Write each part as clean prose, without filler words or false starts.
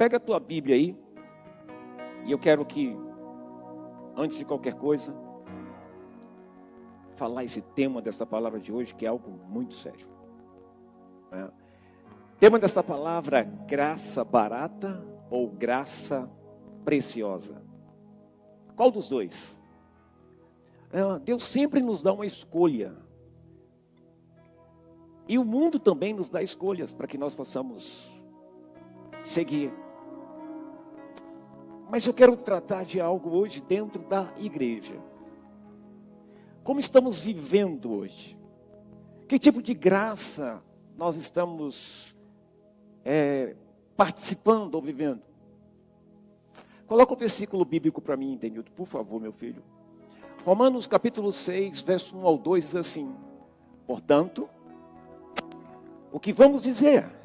Pega a tua Bíblia aí, e eu quero que, antes de qualquer coisa, falar esse tema desta palavra de hoje, que é algo muito sério. Tema desta palavra, graça barata ou graça preciosa. Qual dos dois? Deus sempre nos dá uma escolha. E o mundo também nos dá escolhas para que nós possamos seguir. Mas eu quero tratar de algo hoje dentro da igreja. Como estamos vivendo hoje? Que tipo de graça nós estamos participando ou vivendo? Coloca o versículo bíblico para mim, Denilton, por favor, meu filho. Romanos capítulo 6, verso 1 ao 2 diz assim: portanto, o que vamos dizer?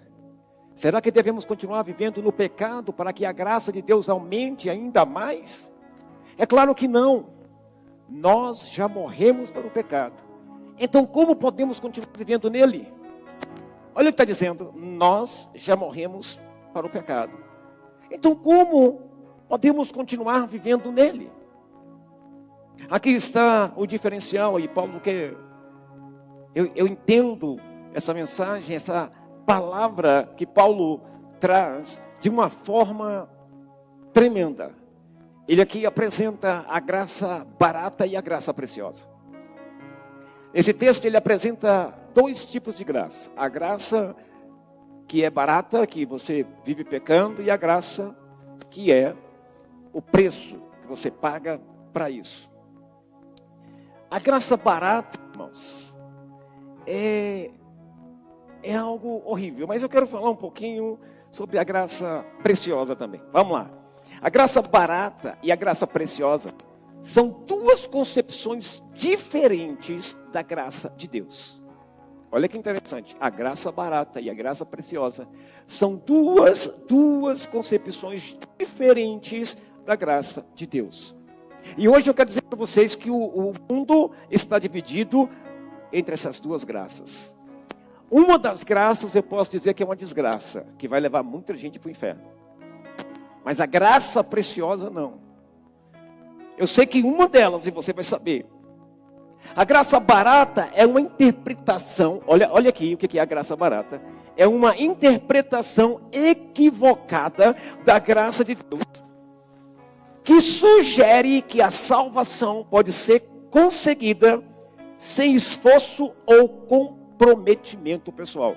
Será que devemos continuar vivendo no pecado para que a graça de Deus aumente ainda mais? É claro que não. Nós já morremos para o pecado. Então como podemos continuar vivendo nele? Olha o que está dizendo. Nós já morremos para o pecado. Então como podemos continuar vivendo nele? Aqui está o diferencial. E Paulo quer... Eu entendo essa mensagem, essa palavra que Paulo traz de uma forma tremenda. Ele aqui apresenta a graça barata e a graça preciosa. Esse texto ele apresenta dois tipos de graça. A graça que é barata, que você vive pecando, e a graça que é o preço que você paga para isso. A graça barata, irmãos, é algo horrível, mas eu quero falar um pouquinho sobre a graça preciosa também. Vamos lá. A graça barata e a graça preciosa são duas concepções diferentes da graça de Deus. Olha que interessante. A graça barata e a graça preciosa são duas concepções diferentes da graça de Deus. E hoje eu quero dizer para vocês que o mundo está dividido entre essas duas graças. Uma das graças eu posso dizer que é uma desgraça, que vai levar muita gente para o inferno. Mas a graça preciosa não. Eu sei que uma delas, e você vai saber. A graça barata é uma interpretação, olha aqui o que é a graça barata. É uma interpretação equivocada da graça de Deus, que sugere que a salvação pode ser conseguida sem esforço ou comprometimento pessoal.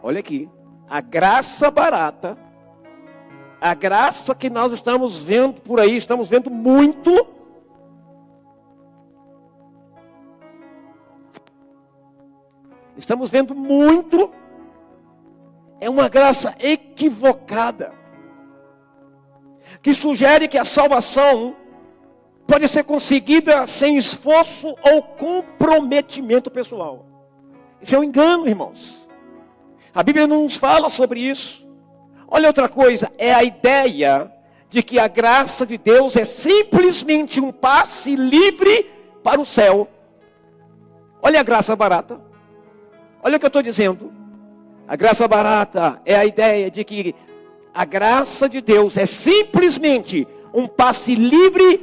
Olha aqui, a graça barata, a graça que nós estamos vendo por aí, estamos vendo muito. Estamos vendo muito. É uma graça equivocada, que sugere que a salvação pode ser conseguida sem esforço ou comprometimento pessoal. Isso é um engano, irmãos. A Bíblia não nos fala sobre isso. Olha outra coisa, é a ideia de que a graça de Deus é simplesmente um passe livre para o céu. Olha a graça barata. Olha o que eu estou dizendo. A graça barata é a ideia de que a graça de Deus é simplesmente um passe livre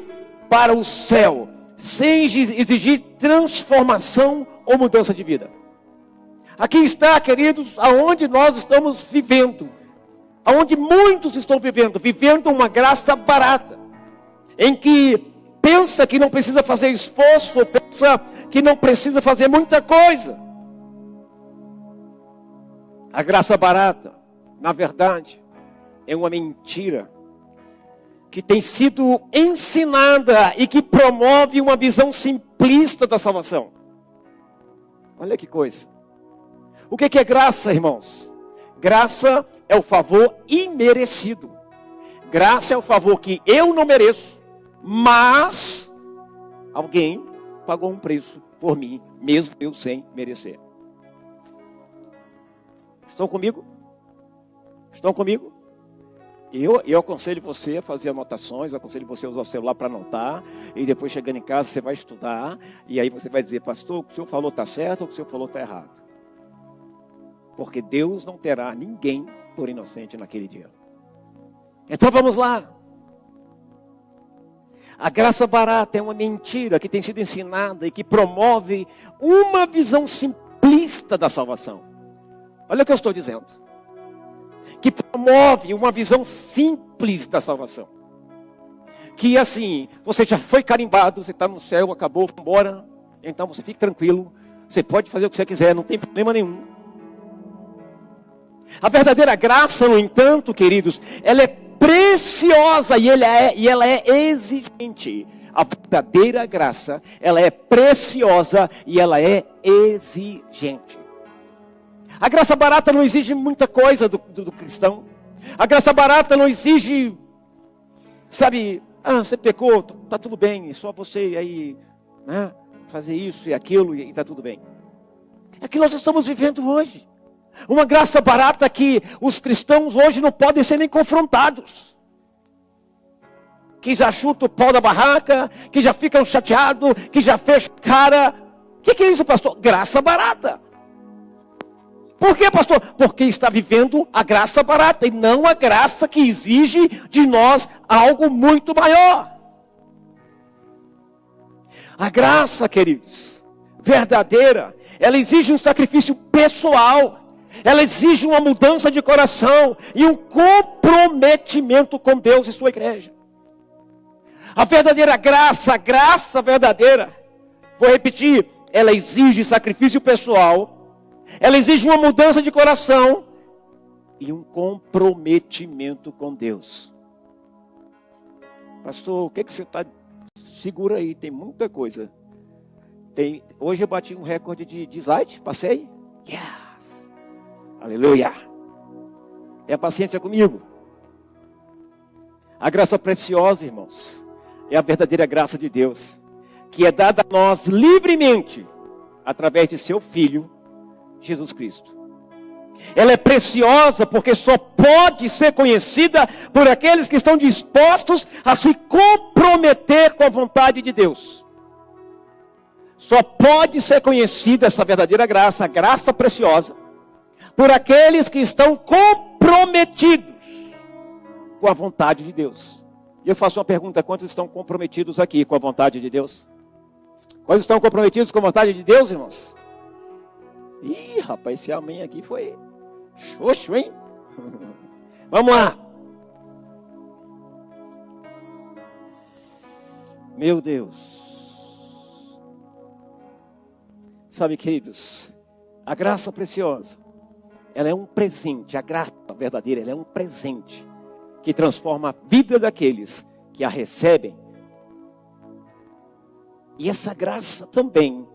para o céu, sem exigir transformação ou mudança de vida. Aqui está, queridos, aonde nós estamos vivendo, aonde muitos estão vivendo uma graça barata, em que pensa que não precisa fazer esforço, pensa que não precisa fazer muita coisa. A graça barata, na verdade, é uma mentira que tem sido ensinada e que promove uma visão simplista da salvação. Olha que coisa. O que é graça, irmãos? Graça é o favor imerecido. Graça é o favor que eu não mereço, mas alguém pagou um preço por mim, mesmo eu sem merecer. Estão comigo? Estão comigo? Eu aconselho você a fazer anotações, aconselho você a usar o celular para anotar, e depois chegando em casa você vai estudar, e aí você vai dizer, pastor, o que o senhor falou está certo ou o que o senhor falou está errado. Porque Deus não terá ninguém por inocente naquele dia. Então vamos lá. A graça barata é uma mentira que tem sido ensinada e que promove uma visão simplista da salvação. Olha o que eu estou dizendo. Que promove uma visão simples da salvação. Que assim, você já foi carimbado, você está no céu, acabou, vamos embora. Então você fique tranquilo. Você pode fazer o que você quiser, não tem problema nenhum. A verdadeira graça, no entanto, queridos, ela é preciosa e ela é exigente. A verdadeira graça, ela é preciosa e ela é exigente. A graça barata não exige muita coisa do cristão. A graça barata não exige, sabe, você pecou, tá tudo bem, só você aí, né, fazer isso e aquilo e tá tudo bem. É que nós estamos vivendo hoje. Uma graça barata que os cristãos hoje não podem ser nem confrontados. Que já chutam o pau da barraca, que já ficam chateados, que já fecham cara. O que é isso, pastor? Graça barata. Por quê, pastor? Porque está vivendo a graça barata e não a graça que exige de nós algo muito maior. A graça, queridos, verdadeira, ela exige um sacrifício pessoal. Ela exige uma mudança de coração e um comprometimento com Deus e sua igreja. A verdadeira graça, a graça verdadeira, vou repetir, ela exige sacrifício pessoal, ela exige uma mudança de coração e um comprometimento com Deus. Pastor, o que você está... Segura aí, tem muita coisa. Hoje eu bati um recorde de slide, passei? Yes! Aleluia! Tenha paciência comigo. A graça preciosa, irmãos, é a verdadeira graça de Deus, que é dada a nós livremente, através de seu Filho, Jesus Cristo. Ela é preciosa porque só pode ser conhecida por aqueles que estão dispostos a se comprometer com a vontade de Deus. Só pode ser conhecida essa verdadeira graça, a graça preciosa, por aqueles que estão comprometidos com a vontade de Deus. E eu faço uma pergunta: quantos estão comprometidos aqui com a vontade de Deus? Quantos estão comprometidos com a vontade de Deus, irmãos? Ih, rapaz, esse amém aqui foi xoxo, hein? Vamos lá. Meu Deus. Sabe, queridos, a graça preciosa, ela é um presente. A graça verdadeira, ela é um presente que transforma a vida daqueles que a recebem. E essa graça também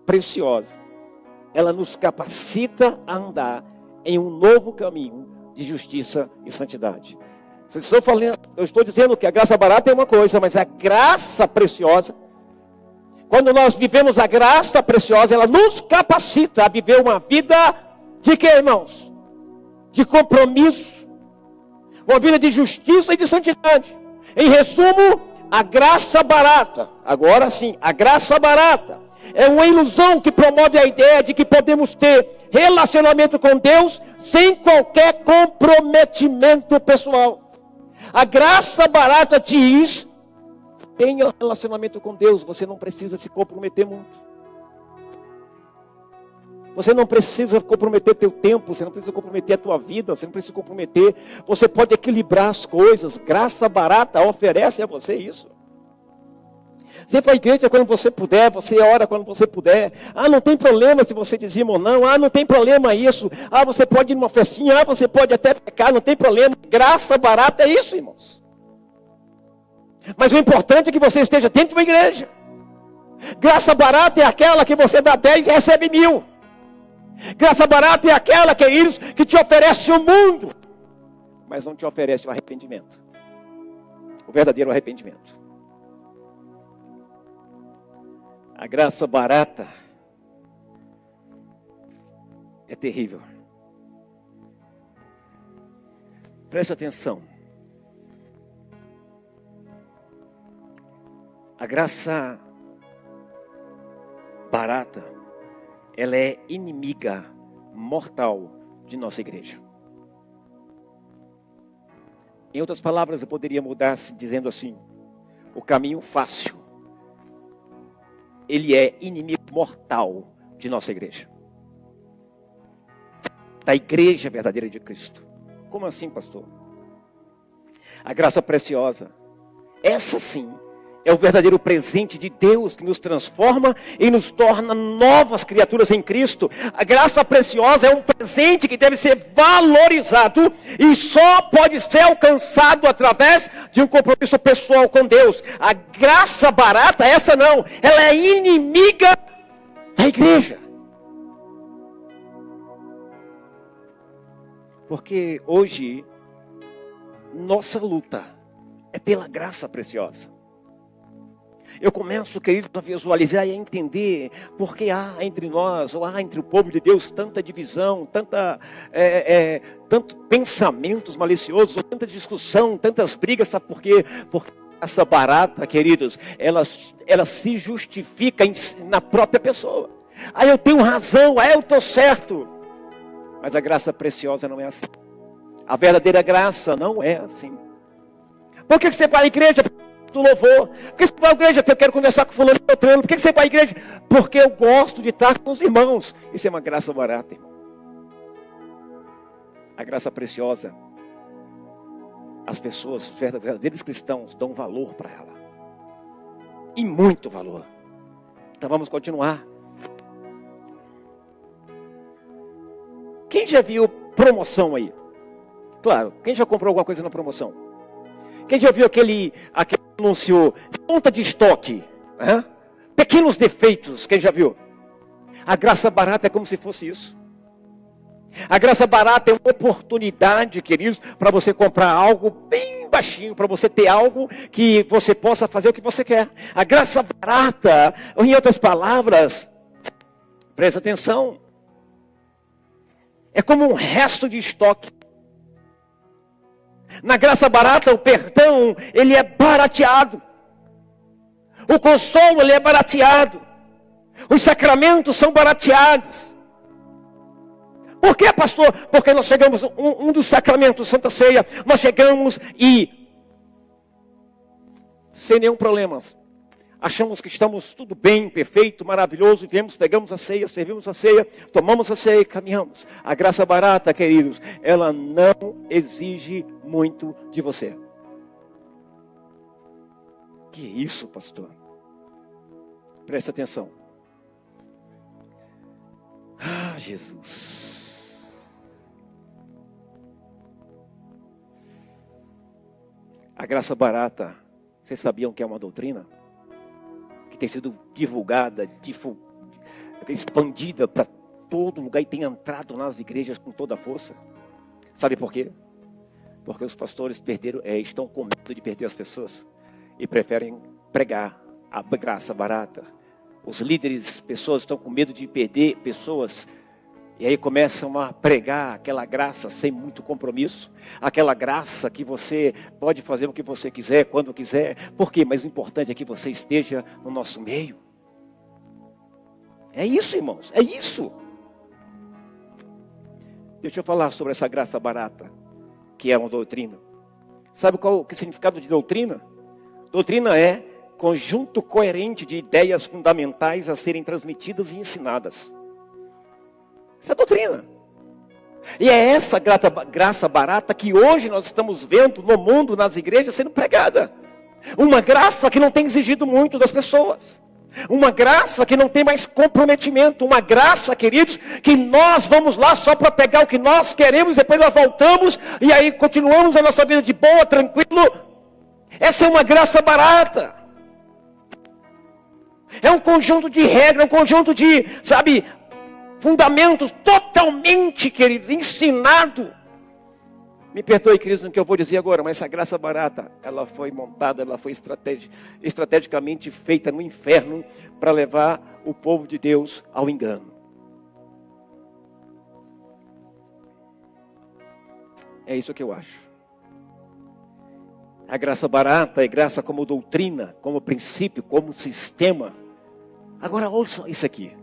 preciosa, ela nos capacita a andar em um novo caminho de justiça e santidade. Eu estou dizendo que a graça barata é uma coisa, mas a graça preciosa, quando nós vivemos a graça preciosa, ela nos capacita a viver uma vida de quê, irmãos? De compromisso, uma vida de justiça e de santidade. Em resumo, a graça barata, agora sim, a graça barata é uma ilusão que promove a ideia de que podemos ter relacionamento com Deus sem qualquer comprometimento pessoal. A graça barata diz: tenha relacionamento com Deus, você não precisa se comprometer muito. Você não precisa comprometer teu tempo, você não precisa comprometer a tua vida, você não precisa comprometer. Você pode equilibrar as coisas. Graça barata oferece a você isso. Você vai à igreja quando você puder, você ora quando você puder. Não tem problema se você dizima ou não. Não tem problema isso. Você pode ir numa festinha, você pode até pecar, não tem problema. Graça barata é isso, irmãos. Mas o importante é que você esteja dentro de uma igreja. Graça barata é aquela que você dá 10 e recebe 1000. Graça barata é aquela, queridos, que te oferece o mundo, mas não te oferece o arrependimento. O verdadeiro arrependimento. A graça barata é terrível. Preste atenção. A graça barata, ela é inimiga mortal de nossa igreja. Em outras palavras, eu poderia mudar dizendo assim: o caminho fácil, ele é inimigo mortal de nossa igreja. Da igreja verdadeira de Cristo. Como assim, pastor? A graça preciosa, essa sim, é o verdadeiro presente de Deus que nos transforma e nos torna novas criaturas em Cristo. A graça preciosa é um presente que deve ser valorizado e só pode ser alcançado através de um compromisso pessoal com Deus. A graça barata, essa não, ela é inimiga da igreja. Porque hoje, nossa luta é pela graça preciosa. Eu começo, queridos, a visualizar e a entender porque há entre nós, ou há entre o povo de Deus, tanta divisão, tanto pensamentos maliciosos, tanta discussão, tantas brigas, sabe por quê? Porque essa barata, queridos, ela se justifica na própria pessoa. Aí eu tenho razão, aí eu estou certo. Mas a graça preciosa não é assim. A verdadeira graça não é assim. Por que você vai à igreja? Do louvor. Por que você vai à igreja? Porque eu quero conversar com fulano e outro. Por que você vai à igreja? Porque eu gosto de estar com os irmãos. Isso é uma graça barata, irmão. A graça preciosa, as pessoas verdadeiros cristãos dão valor para ela. E muito valor. Então vamos continuar. Quem já viu promoção aí? Claro, quem já comprou alguma coisa na promoção? Quem já viu aquele anúncio, conta de estoque? Pequenos defeitos, quem já viu? A graça barata é como se fosse isso. A graça barata é uma oportunidade, queridos, para você comprar algo bem baixinho, para você ter algo que você possa fazer o que você quer. A graça barata, em outras palavras, presta atenção, é como um resto de estoque. Na graça barata, o perdão, ele é barateado. O consolo, ele é barateado. Os sacramentos são barateados. Por quê, pastor? Porque nós chegamos, um dos sacramentos, Santa Ceia, nós chegamos e, sem nenhum problema, achamos que estamos tudo bem, perfeito, maravilhoso, e viemos, pegamos a ceia, servimos a ceia, tomamos a ceia e caminhamos. A graça barata, queridos, ela não exige muito de você. Que isso, pastor? Preste atenção. Ah, Jesus. A graça barata, vocês sabiam que é uma doutrina? Que tem sido divulgada, expandida para todo lugar e tem entrado nas igrejas com toda a força. Sabe por quê? Porque os pastores estão com medo de perder as pessoas e preferem pregar a graça barata. Os líderes, pessoas estão com medo de perder pessoas e aí começam a pregar aquela graça sem muito compromisso, aquela graça que você pode fazer o que você quiser, quando quiser. Por quê? Mas o importante é que você esteja no nosso meio. É isso, irmãos, é isso. Deixa eu falar sobre essa graça barata, que é uma doutrina. Sabe qual é o significado de doutrina? Doutrina é conjunto coerente de ideias fundamentais a serem transmitidas e ensinadas. Isso é doutrina. E é essa graça barata que hoje nós estamos vendo no mundo, nas igrejas, sendo pregada. Uma graça que não tem exigido muito das pessoas. Uma graça que não tem mais comprometimento. Uma graça, queridos, que nós vamos lá só para pegar o que nós queremos, depois nós voltamos e aí continuamos a nossa vida de boa, tranquilo. Essa é uma graça barata. É um conjunto de regras, um conjunto de, fundamentos totalmente, queridos, ensinado. Me perdoe, queridos, no que eu vou dizer agora, mas essa graça barata, ela foi montada, ela foi estrategicamente feita no inferno para levar o povo de Deus ao engano. É isso que eu acho. A graça barata é graça como doutrina, como princípio, como sistema. Agora ouça isso aqui.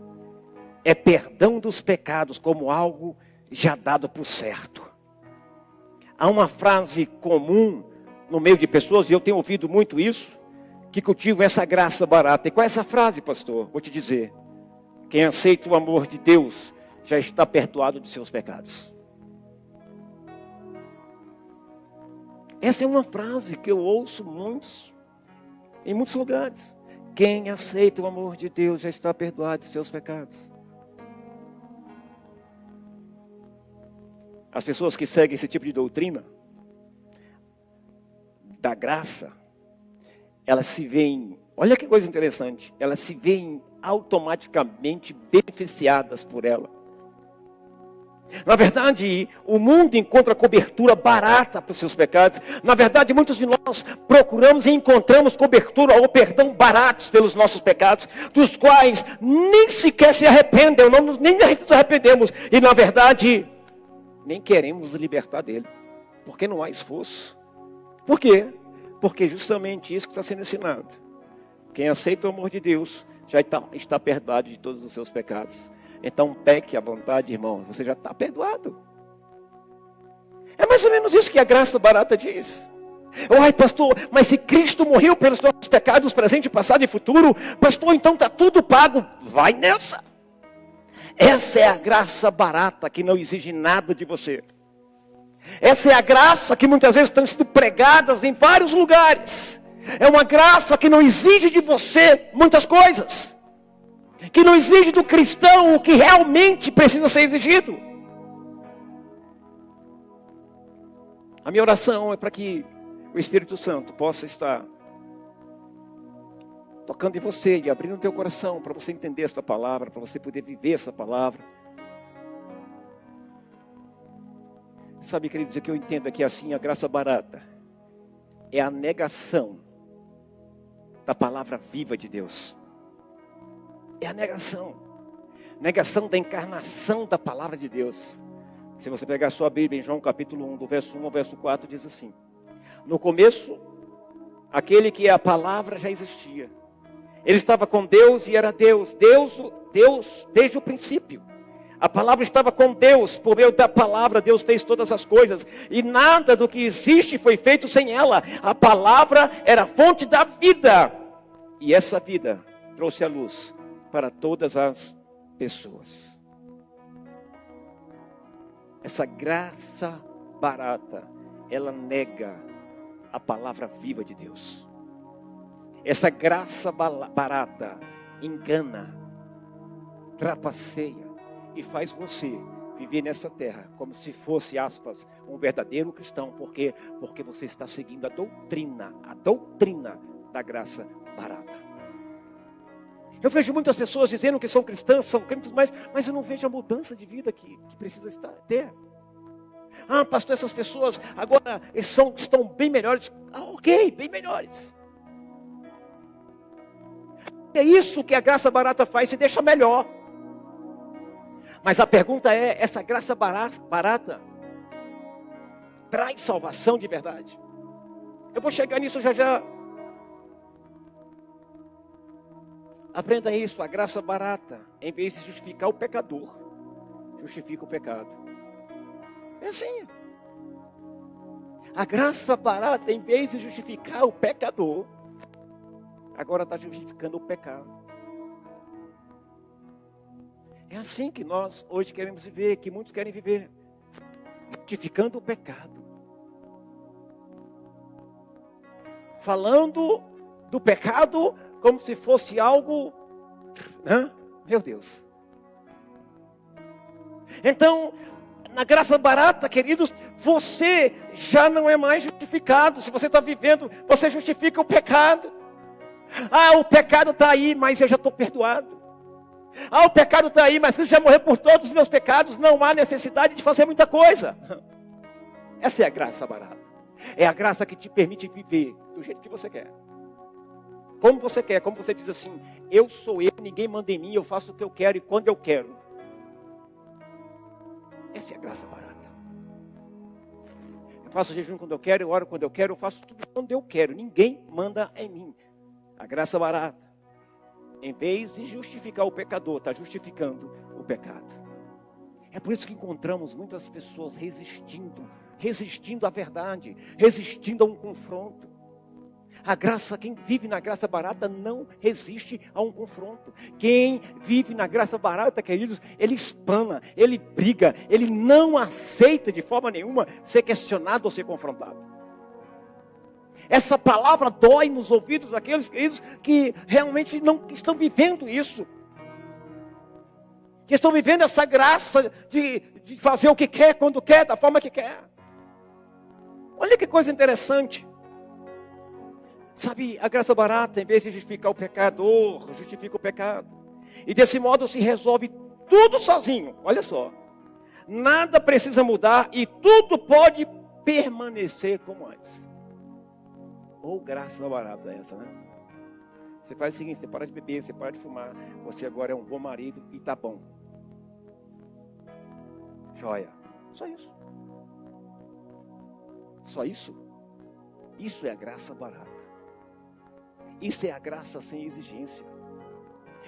É perdão dos pecados como algo já dado por certo. Há uma frase comum no meio de pessoas, e eu tenho ouvido muito isso, que cultivam essa graça barata. E qual é essa frase, pastor? Vou te dizer. Quem aceita o amor de Deus já está perdoado de seus pecados. Essa é uma frase que eu ouço em muitos lugares. Quem aceita o amor de Deus já está perdoado de seus pecados. As pessoas que seguem esse tipo de doutrina da graça, elas se veem, olha que coisa interessante, elas se veem automaticamente beneficiadas por ela. Na verdade, o mundo encontra cobertura barata para os seus pecados. Na verdade, muitos de nós procuramos e encontramos cobertura ou perdão baratos pelos nossos pecados, dos quais nem sequer se arrependem, nem nos arrependemos. E na verdade, nem queremos nos libertar dele, porque não há esforço. Por quê? Porque justamente isso que está sendo ensinado. Quem aceita o amor de Deus já está perdoado de todos os seus pecados. Então peque à vontade, irmão, você já está perdoado. É mais ou menos isso que a graça barata diz. Ai, pastor, mas se Cristo morreu pelos nossos pecados, presente, passado e futuro, pastor, então está tudo pago. Vai nessa. Essa é a graça barata que não exige nada de você. Essa é a graça que muitas vezes estão sendo pregadas em vários lugares. É uma graça que não exige de você muitas coisas. Que não exige do cristão o que realmente precisa ser exigido. A minha oração é para que o Espírito Santo possa estar tocando em você e abrindo o teu coração para você entender essa palavra, para você poder viver essa palavra. Sabe, queridos, que eu entendo aqui assim, a graça barata é a negação da palavra viva de Deus. É a negação da encarnação da palavra de Deus. Se você pegar a sua Bíblia em João capítulo 1, do verso 1 ao verso 4, diz assim: no começo, aquele que é a palavra já existia. Ele estava com Deus e era Deus. Deus desde o princípio. A palavra estava com Deus, por meio da palavra Deus fez todas as coisas. E nada do que existe foi feito sem ela. A palavra era a fonte da vida. E essa vida trouxe a luz para todas as pessoas. Essa graça barata, ela nega a palavra viva de Deus. Essa graça barata engana, trapaceia e faz você viver nessa terra como se fosse, aspas, um verdadeiro cristão. Por quê? Porque você está seguindo a doutrina da graça barata. Eu vejo muitas pessoas dizendo que são cristãs, são crentes, mas eu não vejo a mudança de vida que precisa ter. Ah, pastor, essas pessoas agora estão bem melhores. Ah, ok, bem melhores. É isso que a graça barata faz, se deixa melhor. Mas a pergunta é, essa graça barata traz salvação de verdade? Eu vou chegar nisso já. Aprenda isso, a graça barata, em vez de justificar o pecador, justifica o pecado. É assim. A graça barata, em vez de justificar o pecador, agora está justificando o pecado. É assim que nós hoje queremos viver, que muitos querem viver, justificando o pecado. Falando do pecado como se fosse algo, meu Deus. Então, na graça barata, queridos, você já não é mais justificado. Se você está vivendo, você justifica o pecado. Ah, o pecado está aí, mas eu já estou perdoado. Ah, o pecado está aí, mas Cristo já morreu por todos os meus pecados. Não há necessidade de fazer muita coisa. Essa é a graça barata. É a graça que te permite viver do jeito que você quer. Como você quer, como você diz assim, eu sou eu, ninguém manda em mim, eu faço o que eu quero e quando eu quero. Essa é a graça barata. Eu faço jejum quando eu quero, eu oro quando eu quero, eu faço tudo quando eu quero. Ninguém manda em mim. A graça barata, em vez de justificar o pecador, está justificando o pecado. É por isso que encontramos muitas pessoas resistindo resistindo à verdade, resistindo a um confronto. A graça, quem vive na graça barata não resiste a um confronto. Quem vive na graça barata, queridos, ele espana, ele briga, ele não aceita de forma nenhuma ser questionado ou ser confrontado. Essa palavra dói nos ouvidos daqueles, queridos, que realmente não estão vivendo isso. Que estão vivendo essa graça de fazer o que quer, quando quer, da forma que quer. Olha que coisa interessante. Sabe, a graça barata, em vez de justificar o pecador, justifica o pecado. E desse modo se resolve tudo sozinho. Olha só. Nada precisa mudar e tudo pode permanecer como antes. Ou graça barata essa, né? Você faz o seguinte, você para de beber, você para de fumar. Você agora é um bom marido e tá bom. Joia. Só isso. Só isso. Isso é a graça barata. Isso é a graça sem exigência.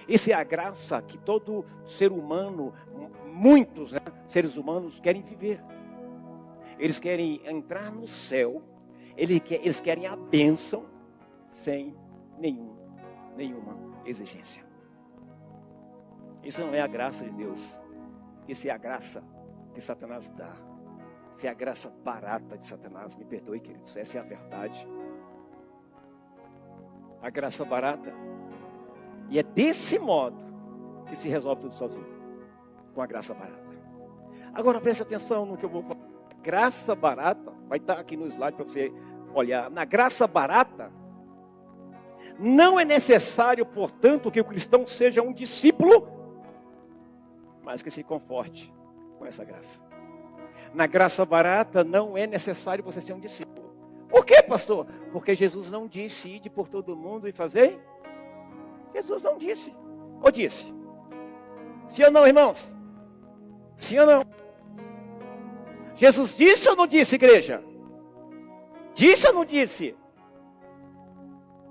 Isso é a graça que todo ser humano, muitos seres humanos querem viver. Eles querem entrar no céu, eles querem a bênção sem nenhuma exigência. Isso não é a graça de Deus. Isso é a graça que Satanás dá. Isso é a graça barata de Satanás. Me perdoe, queridos, essa é a verdade. A graça barata. E é desse modo que se resolve tudo sozinho. Com a graça barata. Agora preste atenção no que eu vou falar. Graça barata, vai estar aqui no slide para você olhar. Na graça barata, não é necessário, portanto, que o cristão seja um discípulo, mas que se conforte com essa graça. Na graça barata, não é necessário você ser um discípulo. Por quê, pastor? Porque Jesus não disse, ide por todo mundo e fazer. Jesus não disse. Ou disse? Sim ou não, irmãos? Sim ou não? Jesus disse ou não disse, igreja? Disse ou não disse?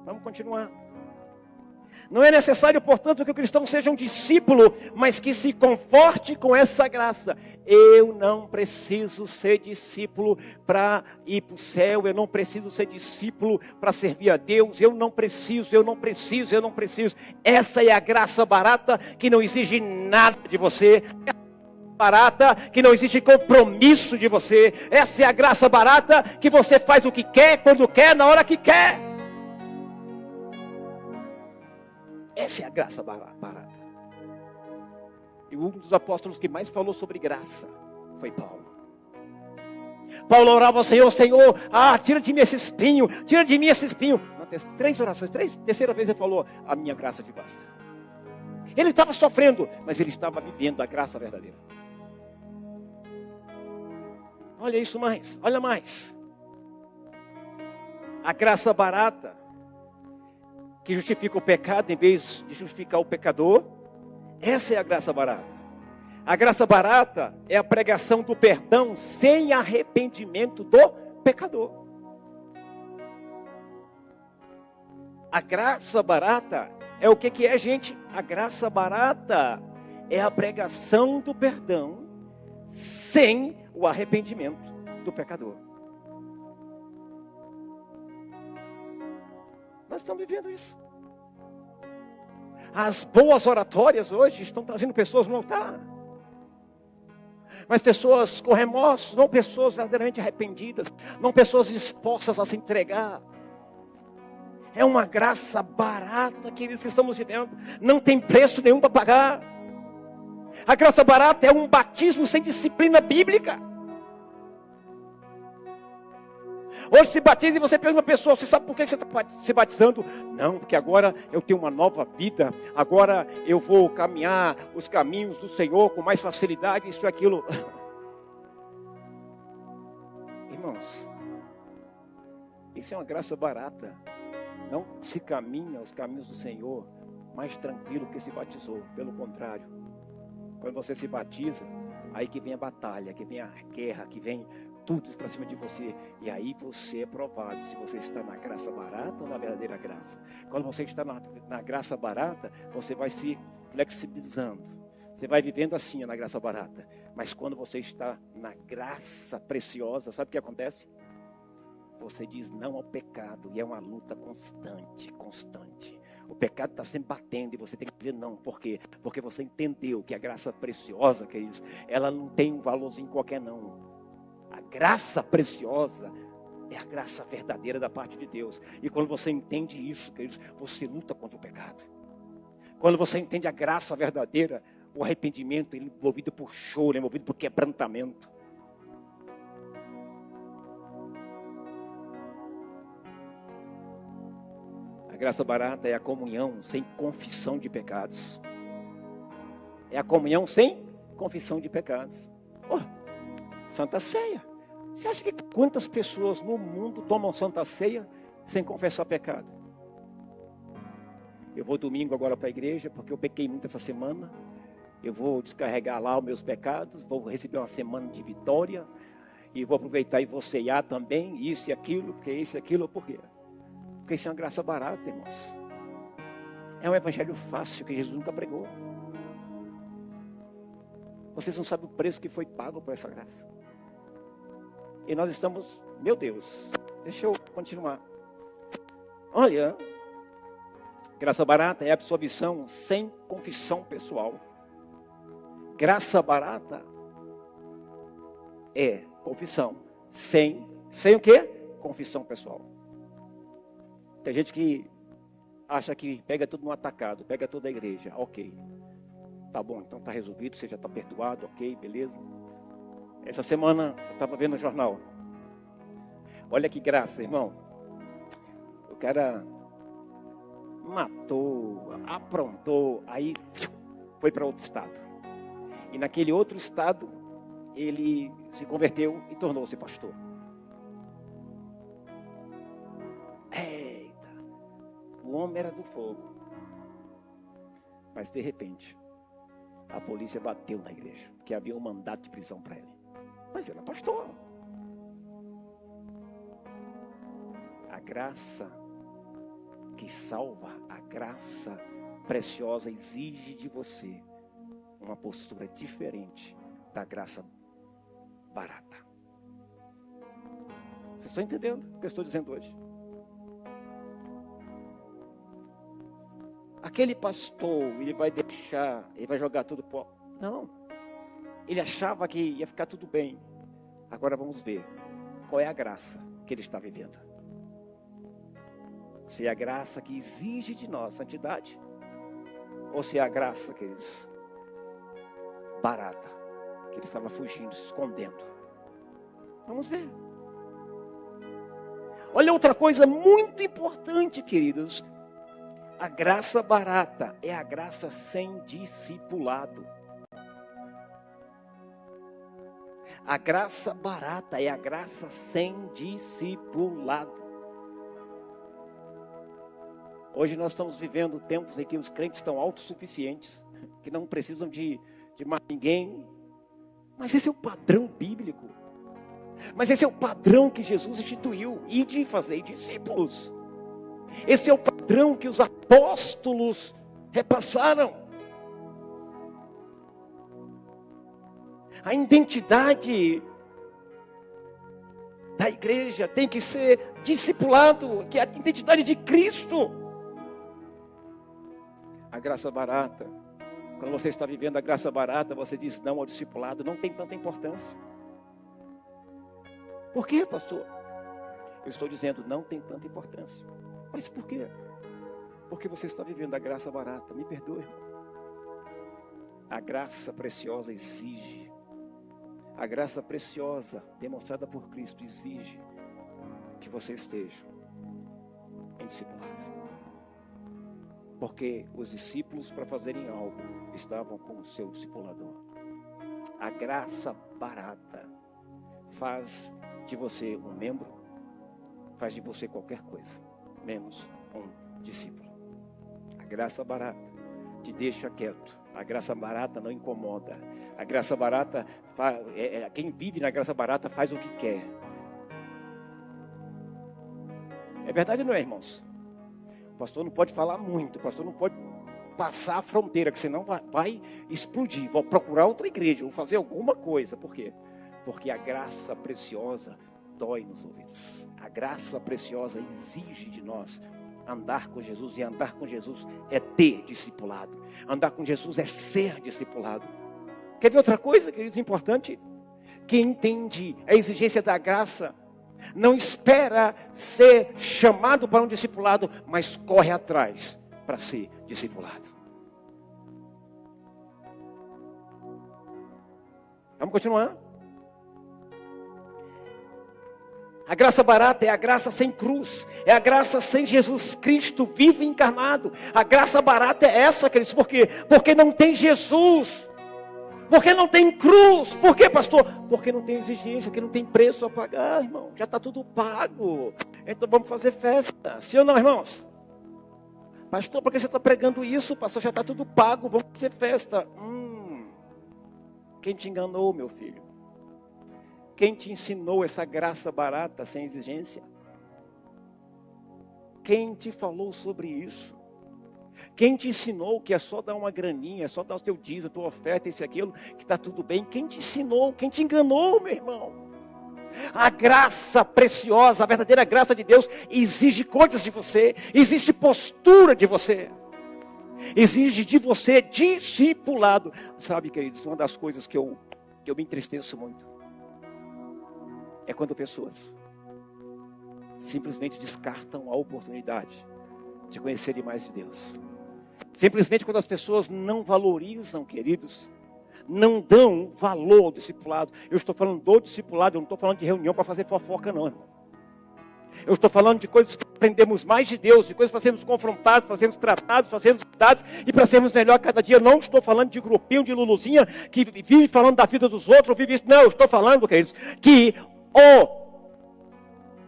Vamos continuar. Não é necessário, portanto, que o cristão seja um discípulo, mas que se conforte com essa graça. Eu não preciso ser discípulo para ir para o céu. Eu não preciso ser discípulo para servir a Deus. Eu não preciso. Essa é a graça barata que não exige nada de você. Barata que não existe compromisso de você. Essa é a graça barata que você faz o que quer, quando quer, na hora que quer. Essa é a graça barata. E um dos apóstolos que mais falou sobre graça foi Paulo. Paulo orava ao Senhor, Senhor, tira de mim esse espinho, tira de mim esse espinho. Três orações, terceira vez ele falou, a minha graça te basta. Ele estava sofrendo, mas ele estava vivendo a graça verdadeira. Olha isso mais, olha mais. A graça barata, que justifica o pecado em vez de justificar o pecador. Essa é a graça barata. A graça barata é a pregação do perdão sem arrependimento do pecador. A graça barata é o que é, gente? A graça barata é a pregação do perdão sem o arrependimento do pecador. Nós estamos vivendo isso. As boas oratórias hoje estão trazendo pessoas no altar. Mas pessoas com remorso, não pessoas verdadeiramente arrependidas, não pessoas dispostas a se entregar. É uma graça barata, queridos, que estamos vivendo. Não tem preço nenhum para pagar. A graça barata é um batismo sem disciplina bíblica. Hoje se batiza e você pergunta a pessoa, você sabe por que você está se batizando? Não, porque agora eu tenho uma nova vida, agora eu vou caminhar os caminhos do Senhor com mais facilidade, isso e aquilo. Irmãos, isso é uma graça barata. Não se caminha os caminhos do Senhor mais tranquilo que se batizou, pelo contrário. Quando você se batiza, aí que vem a batalha, que vem a guerra, que vem tudo para cima de você. E aí você é provado se você está na graça barata ou na verdadeira graça. Quando você está na graça barata, você vai se flexibilizando. Você vai vivendo assim, na graça barata. Mas quando você está na graça preciosa, sabe o que acontece? Você diz não ao pecado. E é uma luta constante, constante. O pecado está sempre batendo e você tem que dizer não. Por quê? Porque você entendeu que a graça preciosa, queridos, ela não tem um valorzinho qualquer não. A graça preciosa é a graça verdadeira da parte de Deus. E quando você entende isso, queridos, você luta contra o pecado. Quando você entende a graça verdadeira, o arrependimento ele é movido por choro, é movido por quebrantamento. A graça barata é a comunhão sem confissão de pecados. É a comunhão sem confissão de pecados. Oh, Santa Ceia. Você acha que quantas pessoas no mundo tomam Santa Ceia sem confessar pecado? Eu vou domingo agora para a igreja, porque eu pequei muito essa semana. Eu vou descarregar lá os meus pecados, vou receber uma semana de vitória. E vou aproveitar e vou ceiar também, isso e aquilo, porque isso e aquilo, por quê? Porque isso é uma graça barata, irmãos. É um evangelho fácil que Jesus nunca pregou. Vocês não sabem o preço que foi pago por essa graça. E nós estamos, meu Deus, deixa eu continuar. Olha, graça barata é absolvição sem confissão pessoal. Graça barata é confissão sem o quê? Confissão pessoal. Tem gente que acha que pega tudo no atacado, pega toda a igreja, ok. Tá bom, então tá resolvido, você já está perdoado, ok, beleza. Essa semana eu estava vendo no jornal. Olha que graça, irmão. O cara matou, aprontou, aí foi para outro estado. E naquele outro estado, ele se converteu e tornou-se pastor. Eita, o homem era do fogo. Mas de repente, a polícia bateu na igreja, porque havia um mandato de prisão para ele. Mas ele era pastor. A graça que salva, a graça preciosa exige de você uma postura diferente da graça barata. Vocês estão entendendo o que eu estou dizendo hoje? Aquele pastor, ele vai deixar, ele vai jogar tudo por... Não. Ele achava que ia ficar tudo bem. Agora vamos ver qual é a graça que ele está vivendo. Se é a graça que exige de nós santidade, ou se é a graça, queridos, barata, que ele estava fugindo, se escondendo. Vamos ver. Olha outra coisa muito importante, queridos. A graça barata é a graça sem discipulado. A graça barata é a graça sem discipulado. Hoje nós estamos vivendo tempos em que os crentes estão autossuficientes, que não precisam de mais ninguém. Mas esse é o padrão bíblico. Mas esse é o padrão que Jesus instituiu, e de fazer discípulos. Esse é o padrão que os apóstolos repassaram. A identidade da igreja tem que ser discipulado, que é a identidade de Cristo. A graça barata, quando você está vivendo a graça barata, você diz não ao discipulado, não tem tanta importância. Por quê, pastor? Eu estou dizendo, não tem tanta importância. Mas por quê? Porque você está vivendo a graça barata. Me perdoe, irmão. A graça preciosa exige. A graça preciosa demonstrada por Cristo exige que você esteja em discipulado. Porque os discípulos, para fazerem algo, estavam com o seu discipulador. A graça barata faz de você um membro, faz de você qualquer coisa, menos um discípulo. A graça barata te deixa quieto. A graça barata não incomoda. A graça barata, quem vive na graça barata faz o que quer. É verdade ou não é, irmãos? O pastor não pode falar muito, o pastor não pode passar a fronteira, que senão vai explodir. Vou procurar outra igreja, vou fazer alguma coisa. Por quê? Porque a graça preciosa dói nos ouvidos. A graça preciosa exige de nós andar com Jesus. E andar com Jesus é ter discipulado. Andar com Jesus é ser discipulado. Quer ver outra coisa, queridos, importante? Quem entende a exigência da graça não espera ser chamado para um discipulado, mas corre atrás para ser discipulado. Vamos continuar? A graça barata é a graça sem cruz, é a graça sem Jesus Cristo vivo e encarnado. A graça barata é essa, queridos, por quê? Porque não tem Jesus. Porque não tem cruz. Por quê, pastor? Porque não tem exigência, porque não tem preço a pagar, irmão. Já está tudo pago. Então vamos fazer festa. Sim ou não, irmãos? Pastor, por que você está pregando isso? Pastor, já está tudo pago, vamos fazer festa. Quem te enganou, meu filho? Quem te ensinou essa graça barata, sem exigência? Quem te falou sobre isso? Quem te ensinou que é só dar uma graninha, é só dar o teu dízimo, a tua oferta, isso e aquilo, que está tudo bem? Quem te ensinou? Quem te enganou, meu irmão? A graça preciosa, a verdadeira graça de Deus, exige coisas de você, exige postura de você, exige de você discipulado. Sabe, queridos, uma das coisas que eu me entristeço muito, é quando pessoas simplesmente descartam a oportunidade de conhecerem mais de Deus. Simplesmente quando as pessoas não valorizam, queridos, não dão valor ao discipulado. Eu estou falando do discipulado, eu não estou falando de reunião para fazer fofoca não, irmão. Eu estou falando de coisas para aprendemos mais de Deus, de coisas para sermos confrontados, para sermos tratados, para sermos cuidados e para sermos melhor cada dia. Eu não estou falando de grupinho, de luluzinha, que vive falando da vida dos outros, vive isso. Não, eu estou falando, queridos, que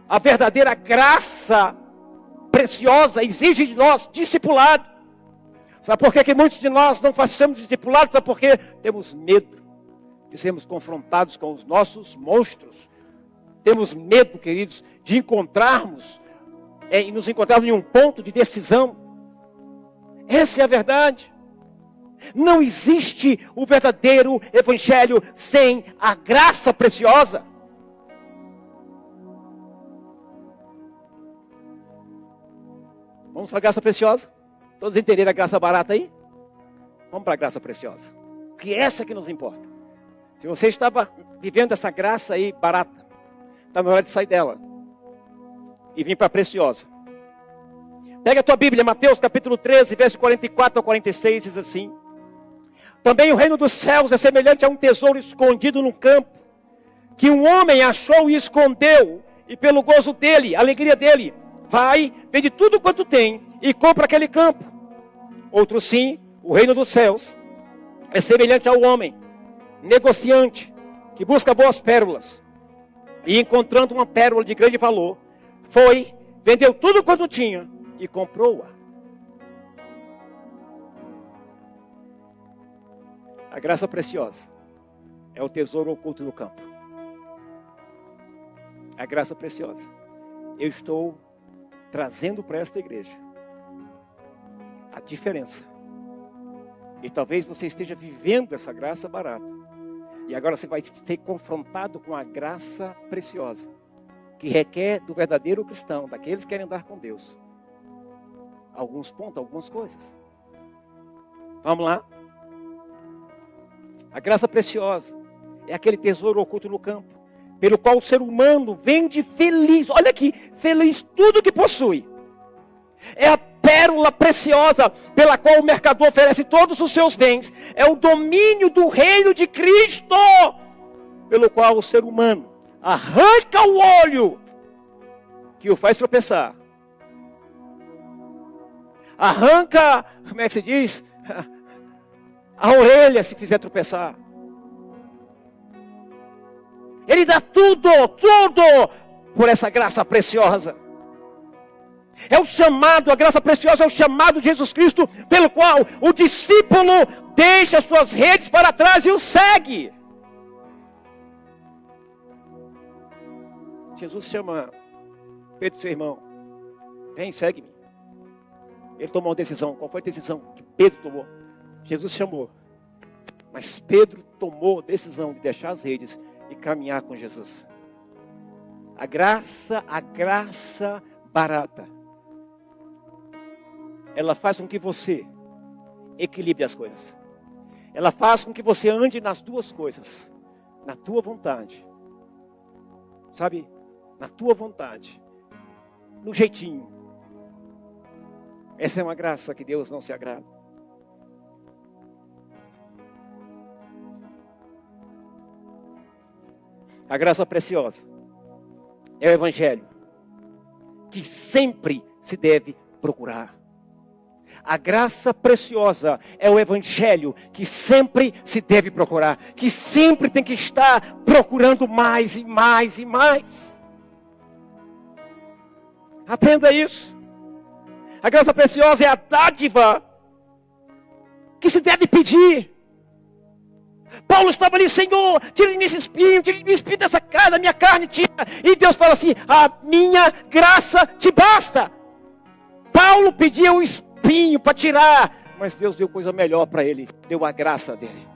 a verdadeira graça preciosa exige de nós discipulado. Sabe por que muitos de nós não fazemos discipulado? Sabe por quê? Temos medo de sermos confrontados com os nossos monstros. Temos medo, queridos, de nos encontrarmos em um ponto de decisão. Essa é a verdade. Não existe o verdadeiro evangelho sem a graça preciosa. Vamos para a graça preciosa? Todos entenderam a graça barata aí? Vamos para a graça preciosa. Que é essa que nos importa. Se você estava vivendo essa graça aí barata, está na hora de sair dela e vir para a preciosa. Pega a tua Bíblia, Mateus capítulo 13, verso 44 a 46, diz assim: também o reino dos céus é semelhante a um tesouro escondido no campo, que um homem achou e escondeu, e pelo gozo dele, a alegria dele, vai, vende tudo quanto tem e compra aquele campo. Outro sim, o reino dos céus é semelhante ao homem negociante, que busca boas pérolas, e encontrando uma pérola de grande valor, foi, vendeu tudo quanto tinha e comprou-a. A graça preciosa é o tesouro oculto no campo. A graça preciosa. Eu estou trazendo para esta igreja a diferença. E talvez você esteja vivendo essa graça barata. E agora você vai ser confrontado com a graça preciosa, que requer do verdadeiro cristão, daqueles que querem andar com Deus, alguns pontos, algumas coisas. Vamos lá? A graça preciosa é aquele tesouro oculto no campo, pelo qual o ser humano vende feliz, olha aqui, feliz tudo que possui. É a pérola preciosa pela qual o mercador oferece todos os seus bens. É o domínio do reino de Cristo, pelo qual o ser humano arranca o olho que o faz tropeçar. Arranca, como é que se diz? A orelha se fizer tropeçar. Ele dá tudo por essa graça preciosa. É o chamado, a graça preciosa é o chamado de Jesus Cristo, pelo qual o discípulo deixa suas redes para trás e o segue. Jesus chama Pedro, seu irmão, vem, segue-me. Ele tomou uma decisão. Qual foi a decisão que Pedro tomou? Jesus chamou. Mas Pedro tomou a decisão de deixar as redes e caminhar com Jesus. A graça barata, ela faz com que você equilibre as coisas. Ela faz com que você ande nas duas coisas. Na tua vontade. Sabe? Na tua vontade. No jeitinho. Essa é uma graça que Deus não se agrada. A graça preciosa é o evangelho que sempre se deve procurar. A graça preciosa é o evangelho que sempre se deve procurar, que sempre tem que estar procurando mais e mais e mais. Aprenda isso. A graça preciosa é a dádiva que se deve pedir. Paulo estava ali, Senhor, tira-me esse espinho, tira-me o espinho dessa carne, da minha carne, tira. E Deus fala assim, a minha graça te basta. Paulo pedia o espinho para tirar, mas Deus deu coisa melhor para ele, deu a graça dele.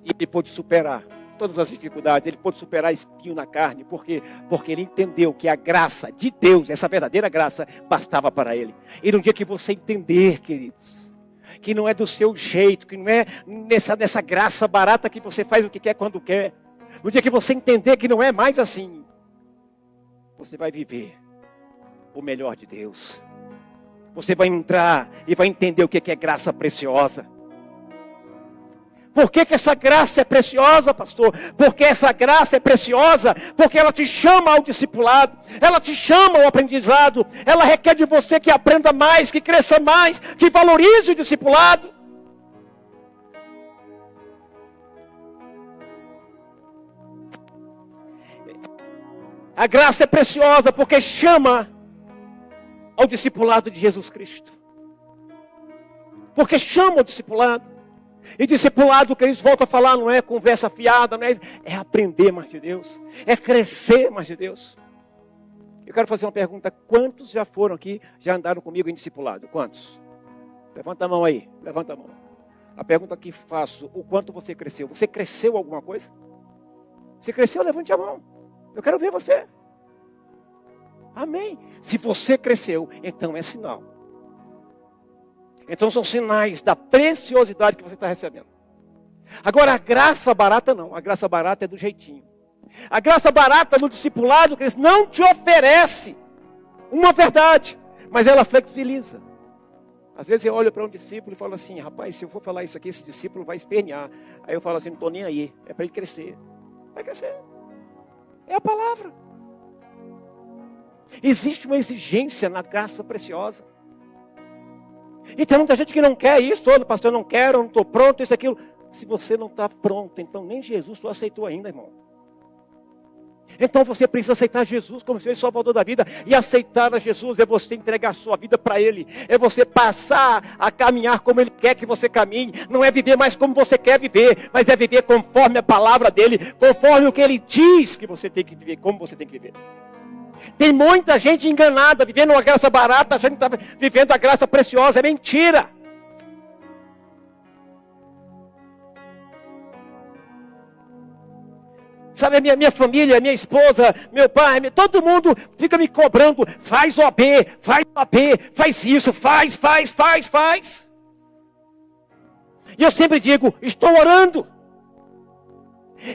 E ele pôde superar todas as dificuldades, ele pôde superar espinho na carne, porque ele entendeu que a graça de Deus, essa verdadeira graça, bastava para ele. E no dia que você entender, queridos, que não é do seu jeito, que não é nessa graça barata que você faz o que quer quando quer. No dia que você entender que não é mais assim, você vai viver o melhor de Deus. Você vai entrar e vai entender o que é graça preciosa. Por que essa graça é preciosa, pastor? Porque essa graça é preciosa, porque ela te chama ao discipulado, ela te chama ao aprendizado, ela requer de você que aprenda mais, que cresça mais, que valorize o discipulado. A graça é preciosa porque chama ao discipulado de Jesus Cristo. Porque chama ao discipulado. E discipulado, que eles voltam a falar, não é conversa fiada, não é aprender mais de Deus, é crescer mais de Deus. Eu quero fazer uma pergunta, quantos já foram aqui, já andaram comigo em discipulado? Quantos? Levanta a mão aí, levanta a mão. A pergunta que faço, o quanto você cresceu? Você cresceu alguma coisa? Se cresceu, levante a mão. Eu quero ver você. Amém. Se você cresceu, então é sinal. Então são sinais da preciosidade que você está recebendo. Agora a graça barata não. A graça barata é do jeitinho. A graça barata no discipulado, Cristo não te oferece uma verdade, mas ela flexibiliza. Às vezes eu olho para um discípulo e falo assim, rapaz, se eu for falar isso aqui, esse discípulo vai espernear. Aí eu falo assim, não estou nem aí, é para ele crescer. Vai crescer. É a palavra. Existe uma exigência na graça preciosa. E tem muita gente que não quer isso, olha, pastor, eu não quero, eu não estou pronto, isso, aquilo. Se você não está pronto, então nem Jesus tu aceitou ainda, irmão. Então você precisa aceitar Jesus como seu salvador da vida. E aceitar a Jesus é você entregar a sua vida para Ele. É você passar a caminhar como Ele quer que você caminhe. Não é viver mais como você quer viver, mas é viver conforme a palavra dEle, conforme o que Ele diz que você tem que viver, como você tem que viver. Tem muita gente enganada, vivendo uma graça barata, achando que está vivendo a graça preciosa. É mentira. Sabe, a minha família, minha esposa, meu pai, todo mundo fica me cobrando. Faz OAB, faz isso, faz. E eu sempre digo, estou orando.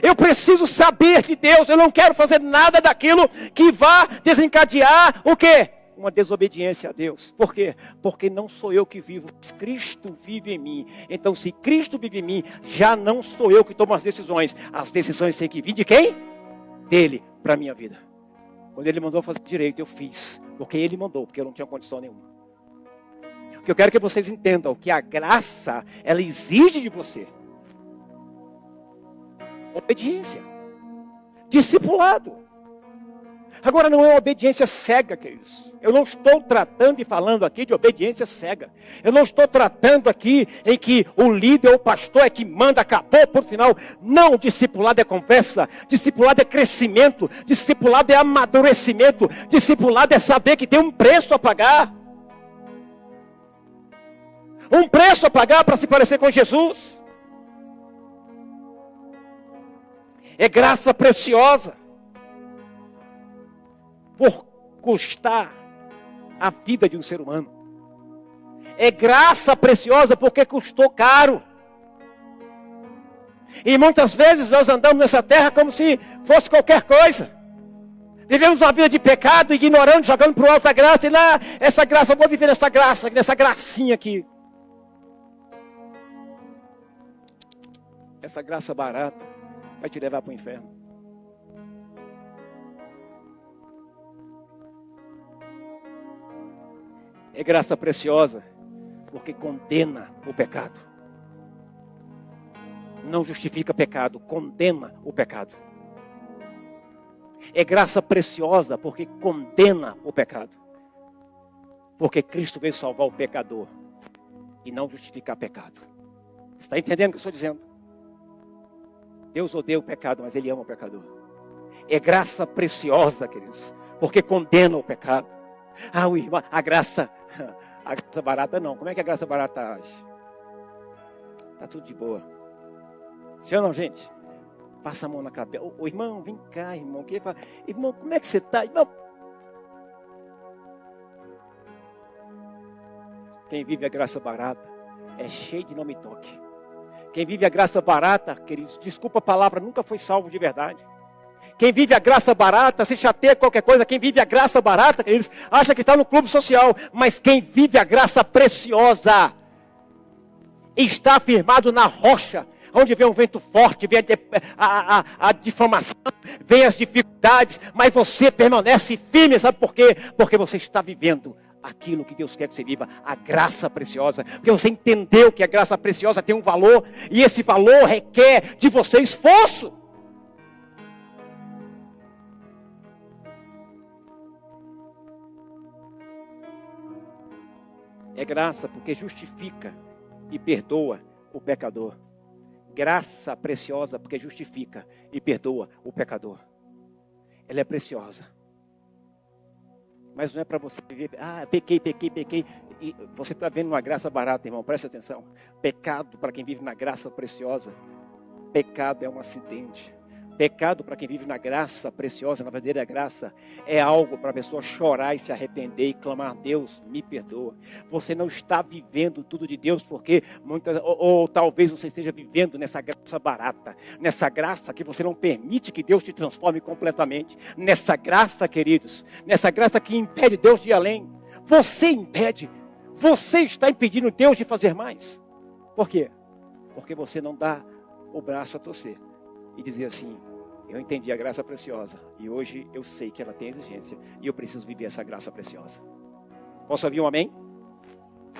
Eu preciso saber de Deus, eu não quero fazer nada daquilo que vá desencadear o quê? Uma desobediência a Deus. Por quê? Porque não sou eu que vivo, mas Cristo vive em mim. Então se Cristo vive em mim, já não sou eu que tomo as decisões. As decisões têm que vir de quem? Dele, para a minha vida. Quando Ele mandou fazer direito, eu fiz. Porque Ele mandou, porque eu não tinha condição nenhuma. O que eu quero que vocês entendam, que a graça, ela exige de você obediência, discipulado. Agora não é uma obediência cega, queridos. Eu não estou tratando e falando aqui de obediência cega. Eu não estou tratando aqui em que o líder, o pastor é que manda, acabou por final. Não, discipulado é conversa, discipulado é crescimento, discipulado é amadurecimento, discipulado é saber que tem um preço a pagar. um preço a pagar para se parecer com Jesus. É graça preciosa por custar a vida de um ser humano. É graça preciosa porque custou caro. E muitas vezes nós andamos nessa terra como se fosse qualquer coisa. Vivemos uma vida de pecado, ignorando, jogando para o alto a graça. E lá, essa graça, eu vou viver nessa graça, nessa gracinha aqui. Essa graça barata vai te levar para o inferno. É graça preciosa porque condena o pecado. Não justifica pecado, condena o pecado. É graça preciosa porque condena o pecado. Porque Cristo veio salvar o pecador e não justificar pecado. Você está entendendo o que eu estou dizendo? Deus odeia o pecado, mas Ele ama o pecador. É graça preciosa, queridos, porque condena o pecado. Ah, o irmão, a graça barata não. Como é que a graça barata age? Está tudo de boa. Sim ou não, gente? Passa a mão na cabeça. Ô, irmão, vem cá, irmão. Irmão, como é que você está? Irmão. Quem vive a graça barata é cheio de não me toque. Quem vive a graça barata, queridos, desculpa a palavra, nunca foi salvo de verdade. Quem vive a graça barata, se chateia qualquer coisa. Quem vive a graça barata, queridos, acha que está no clube social. Mas quem vive a graça preciosa está firmado na rocha, onde vem um vento forte, vem a difamação, vem as dificuldades, mas você permanece firme, sabe por quê? Porque você está vivendo aquilo que Deus quer que você viva, a graça preciosa, porque você entendeu que a graça preciosa tem um valor, e esse valor requer de você esforço. É graça porque justifica e perdoa o pecador. Graça preciosa porque justifica e perdoa o pecador. Ela é preciosa. Mas não é para você viver, pequei. E você está vendo uma graça barata, irmão, preste atenção. Pecado para quem vive na graça preciosa. Pecado é um acidente. Pecado para quem vive na graça preciosa, na verdadeira graça, é algo para a pessoa chorar e se arrepender e clamar: Deus, me perdoa. Você não está vivendo tudo de Deus porque ou talvez você esteja vivendo nessa graça barata, nessa graça que você não permite que Deus te transforme completamente, nessa graça, queridos, nessa graça que impede Deus de ir além. Você impede, você está impedindo Deus de fazer mais. Por quê? Porque você não dá o braço a torcer e dizer assim: eu entendi a graça preciosa e hoje eu sei que ela tem exigência e eu preciso viver essa graça preciosa. Posso ouvir um amém?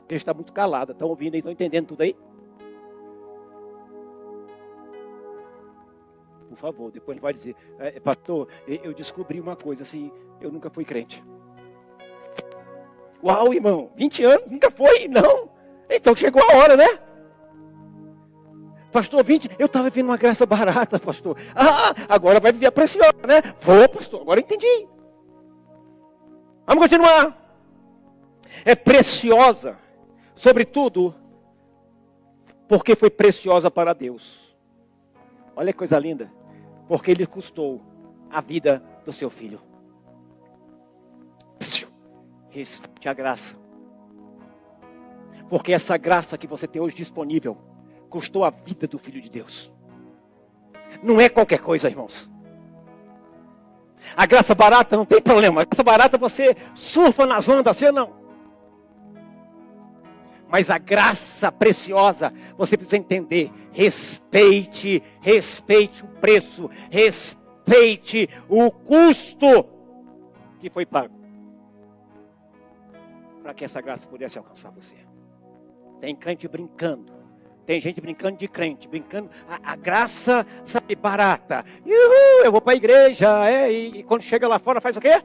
Ele está muito calado, estão ouvindo aí, estão entendendo tudo aí? Por favor, depois ele vai dizer: pastor, eu descobri uma coisa assim, eu nunca fui crente. Uau, irmão, 20 anos, nunca foi? Não. Então chegou a hora, né? Pastor, 20, eu estava vivendo uma graça barata, pastor. Agora vai viver a preciosa, né? Vou, pastor, agora entendi. Vamos continuar. É preciosa, sobretudo, porque foi preciosa para Deus. Olha que coisa linda. Porque Ele custou a vida do seu filho. Respeite a graça. Porque essa graça que você tem hoje disponível custou a vida do Filho de Deus. Não é qualquer coisa, irmãos. A graça barata não tem problema. A graça barata você surfa nas ondas, assim ou não? Mas a graça preciosa, você precisa entender. Respeite o preço. Respeite o custo que foi pago para que essa graça pudesse alcançar você. Tem crente brincando. Tem gente brincando de crente, brincando, a graça, sabe, barata. Uhul, eu vou para a igreja, e quando chega lá fora faz o quê?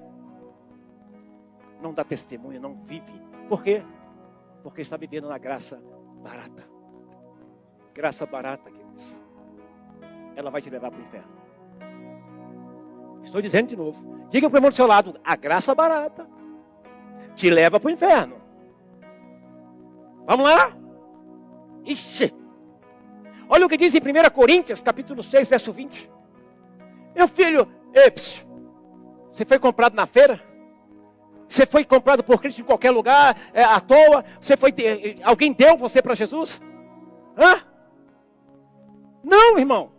Não dá testemunho, não vive. Por quê? Porque está vivendo na graça barata. Graça barata, queridos. Ela vai te levar para o inferno. Estou dizendo de novo. Diga para o irmão do seu lado: a graça barata te leva para o inferno. Vamos lá? Ixi! Olha o que diz em 1 Coríntios, capítulo 6, verso 20. Meu filho, você foi comprado na feira? Você foi comprado por Cristo em qualquer lugar, à toa? Alguém deu você para Jesus? Hã? Não, irmão.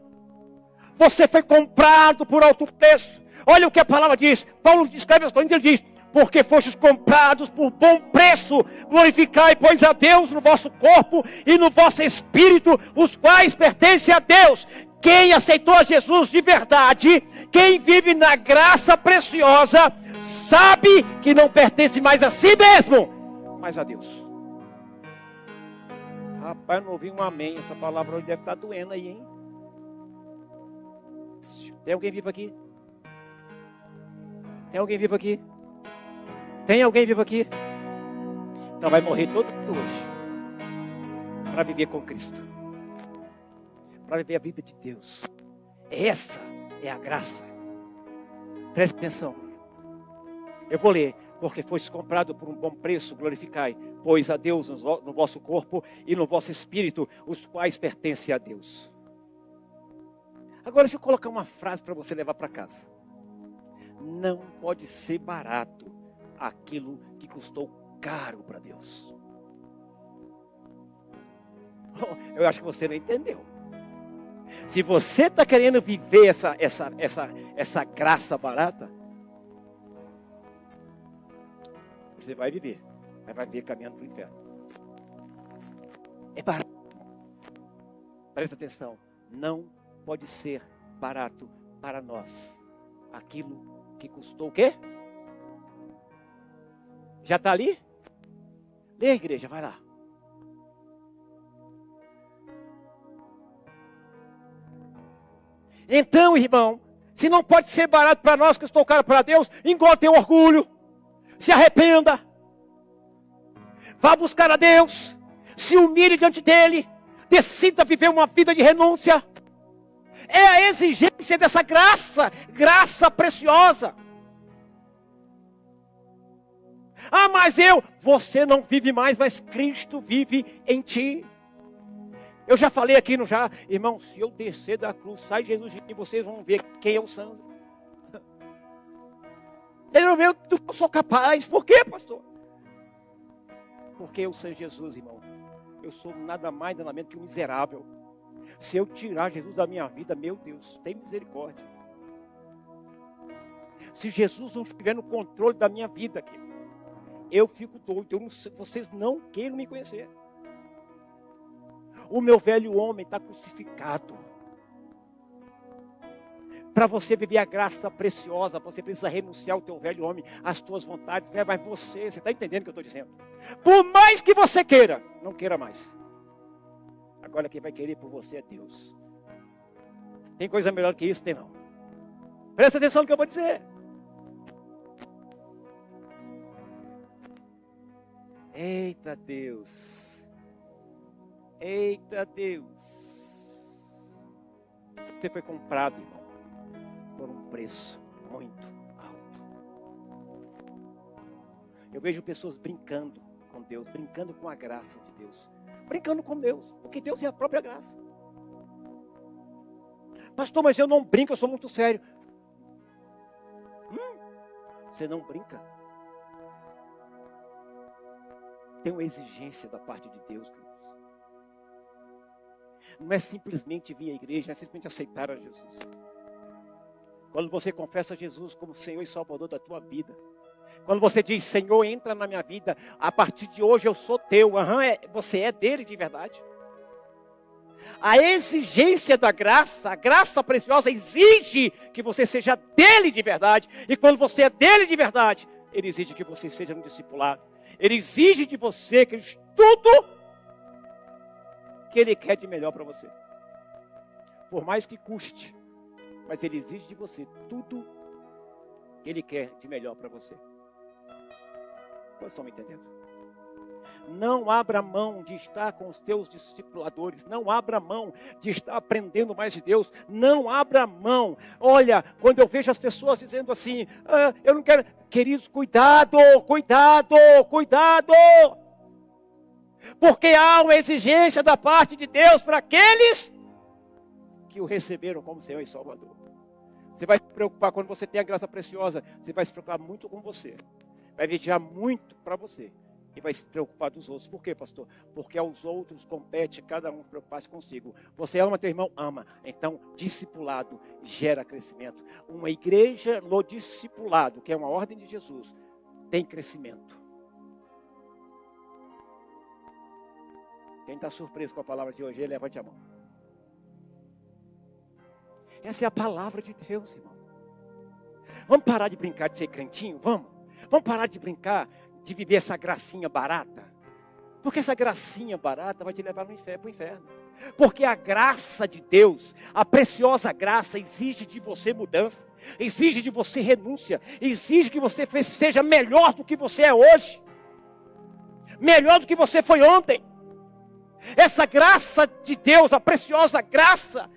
Você foi comprado por alto preço. Olha o que a palavra diz. Paulo escreve aos Coríntios, ele diz: porque fostes comprados por bom preço, glorificai, pois, a Deus no vosso corpo e no vosso espírito, os quais pertencem a Deus. Quem aceitou a Jesus de verdade, quem vive na graça preciosa, sabe que não pertence mais a si mesmo, mas a Deus. Rapaz, eu não ouvi um amém. Essa palavra hoje deve estar doendo aí, hein? Tem alguém vivo aqui? Tem alguém vivo aqui? Tem alguém vivo aqui? Então vai morrer todo mundo hoje para viver com Cristo, para viver a vida de Deus. Essa é a graça. Preste atenção. Eu vou ler. Porque foste comprado por um bom preço, glorificai, pois, a Deus no vosso corpo e no vosso espírito, os quais pertencem a Deus. Agora deixa eu colocar uma frase para você levar para casa. Não pode ser barato aquilo que custou caro para Deus. Eu acho que você não entendeu. Se você está querendo viver essa graça barata, você vai viver, mas vai viver caminhando para o inferno. É barato. Presta atenção. Não pode ser barato para nós aquilo que custou o quê? Já está ali? Lê, igreja, vai lá. Então, irmão, se não pode ser barato para nós que custou caro para Deus, engole teu orgulho. Se arrependa, vá buscar a Deus, se humilhe diante dEle, decida viver uma vida de renúncia. É a exigência dessa graça preciosa. Ah, mas você não vive mais, mas Cristo vive em ti. Eu já falei aqui, não já? Irmão, se eu descer da cruz, sai Jesus de mim, vocês vão ver quem é o Sandro. Vocês vão ver que eu sou capaz. Por quê, pastor? Porque eu sou Jesus, irmão. Eu sou nada mais, nada menos que um miserável. Se eu tirar Jesus da minha vida, meu Deus, tem misericórdia. Se Jesus não estiver no controle da minha vida aqui, eu fico doido. Vocês não queiram me conhecer. O meu velho homem está crucificado. Para você viver a graça preciosa, você precisa renunciar ao teu velho homem, às tuas vontades. Mas você está entendendo o que eu estou dizendo? Por mais que você queira, não queira mais. Agora quem vai querer por você é Deus. Tem coisa melhor que isso? Tem não. Presta atenção no que eu vou dizer. Eita Deus. Eita Deus. Você foi comprado, irmão, por um preço muito alto. Eu vejo pessoas brincando com Deus, brincando com a graça de Deus, brincando com Deus, porque Deus é a própria graça. Pastor, mas eu não brinco, eu sou muito sério. Você não brinca? Tem uma exigência da parte de Deus, queridos. Não é simplesmente vir à igreja, não é simplesmente aceitar a Jesus. Quando você confessa Jesus como Senhor e Salvador da tua vida, quando você diz, Senhor, entra na minha vida, a partir de hoje eu sou teu, você é dele de verdade. A exigência da graça, a graça preciosa exige que você seja dele de verdade. E quando você é dele de verdade, ele exige que você seja um discipulado. Ele exige de você que tudo que ele quer de melhor para você. Por mais que custe, mas ele exige de você tudo que ele quer de melhor para você. Vocês estão me entendendo? Não abra mão de estar com os teus discipuladores. Não abra mão de estar aprendendo mais de Deus. Não abra mão. Olha, quando eu vejo as pessoas dizendo assim, eu não quero... Queridos, cuidado, cuidado, cuidado. Porque há uma exigência da parte de Deus para aqueles que o receberam como Senhor e Salvador. Você vai se preocupar quando você tem a graça preciosa. Você vai se preocupar muito com você. Vai vigiar muito para você. E vai se preocupar dos outros. Por quê, pastor? Porque aos outros compete cada um preocupar-se consigo. Você ama teu irmão? Ama. Então, discipulado gera crescimento. Uma igreja no discipulado, que é uma ordem de Jesus, tem crescimento. Quem está surpreso com a palavra de hoje, levante a mão. Essa é a palavra de Deus, irmão. Vamos parar de brincar de ser crentinho? Vamos parar de brincar de viver essa gracinha barata. Porque essa gracinha barata vai te levar para o inferno. Porque a graça de Deus, a preciosa graça, exige de você mudança. Exige de você renúncia. Exige que você seja melhor do que você é hoje. Melhor do que você foi ontem. Essa graça de Deus, a preciosa graça,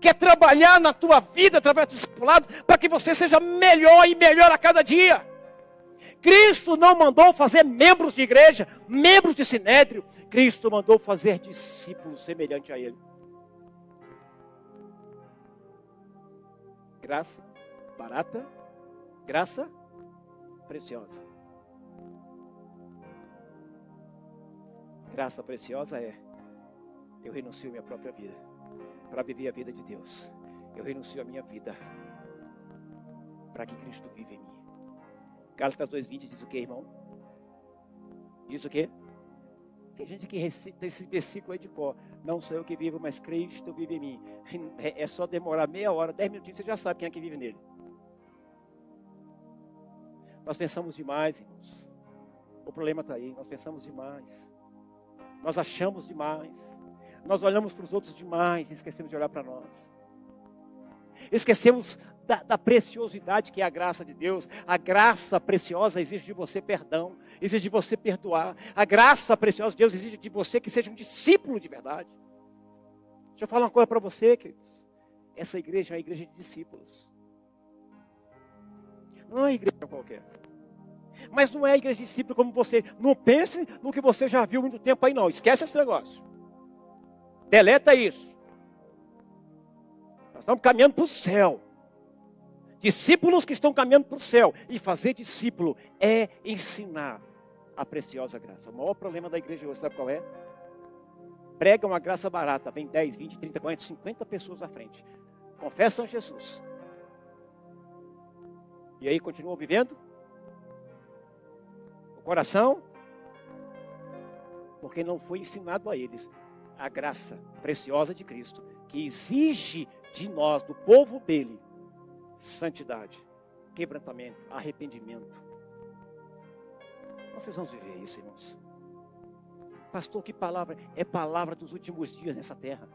quer trabalhar na tua vida através do discipulado para que você seja melhor e melhor a cada dia. Cristo não mandou fazer membros de igreja, membros de sinédrio. Cristo mandou fazer discípulos semelhantes a Ele. Graça barata, graça preciosa. Graça preciosa é: eu renuncio a minha própria vida para viver a vida de Deus. Eu renuncio a minha vida para que Cristo viva em mim. Gálatas 2:20 diz o que, irmão? Diz o que? Tem gente que recita esse versículo aí de cor. Não sou eu que vivo, mas Cristo vive em mim. É só demorar meia hora, 10 minutinhos, você já sabe quem é que vive nele. Nós pensamos demais, irmãos. O problema está aí, nós pensamos demais. Nós achamos demais. Nós olhamos para os outros demais e esquecemos de olhar para nós. Esquecemos da preciosidade que é a graça de Deus. A graça preciosa exige de você perdão, exige de você perdoar. A graça preciosa de Deus exige de você que seja um discípulo de verdade. Deixa eu falar uma coisa para você, queridos. Essa igreja é uma igreja de discípulos. Não é uma igreja qualquer. Mas não é a igreja de discípulos como você. Não pense no que você já viu há muito tempo aí, não. Esquece esse negócio. Deleta isso. Nós estamos caminhando para o céu. Discípulos que estão caminhando para o céu. E fazer discípulo é ensinar a preciosa graça. O maior problema da igreja hoje, sabe qual é? Prega uma graça barata. Vem 10, 20, 30, 40, 50 pessoas à frente. Confessam Jesus. E aí continuam vivendo? O coração? Porque não foi ensinado a eles a graça preciosa de Cristo, que exige de nós, do povo dele, santidade, quebrantamento, arrependimento. Nós precisamos viver isso, irmãos. Pastor, que palavra? É palavra dos últimos dias nessa terra.